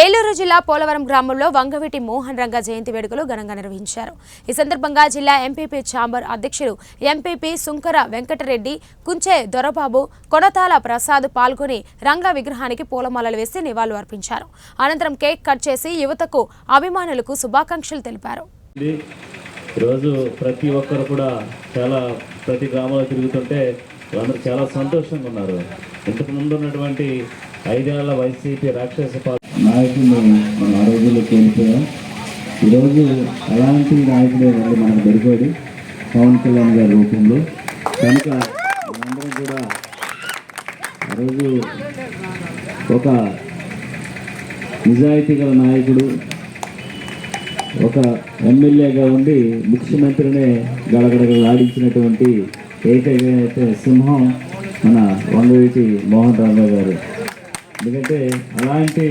ఏలూరు జిల్లా పోలవరం గ్రామంలో వంగవీటి మోహన్ రంగ జయంతి వేడుకలు ఘనంగా నిర్వహించారు. ఈ సందర్భంగా జిల్లా ఎంపీపీ ఛాంబర్ అధ్యక్షులు ఎంపీపీ సుంకర వెంకటరెడ్డి, కుంచే దొరబాబు, కొనతాల ప్రసాద్ పాల్గొని రంగ విగ్రహానికి పూలమాలలు వేసి నివాళులు అర్పించారు. అనంతరం కేక్ కట్ చేసి యువతకు, అభిమానులకు శుభాకాంక్షలు తెలిపారు. రోజు ప్రతి ఒక్కరు కూడా ప్రతి గ్రామంలో తిరుగుతుంటే వాళ్ళందరూ చాలా సంతోషంగా ఉన్నారు. ఇంతకు ముందు ఉన్నటువంటి 5 ఏళ్ల వైసీపీ రాక్షస నాయకులు మనం ఆ రోజుల్లో కోల్పోయాం. ఈరోజు అలాంటి నాయకుడే మళ్ళీ మనకు దొరికాడు పవన్ కళ్యాణ్ గారి రూపంలో. కనుక మనందరం కూడా ఆ రోజు ఒక నిజాయితీ గల నాయకుడు, ఒక ఎమ్మెల్యేగా ఉండి ముఖ్యమంత్రినే గడగడగలాడించినటువంటి ఏకైక సింహం మన వంగవీటి మోహన్ రంగ గారు. ఎందుకంటే అలాంటి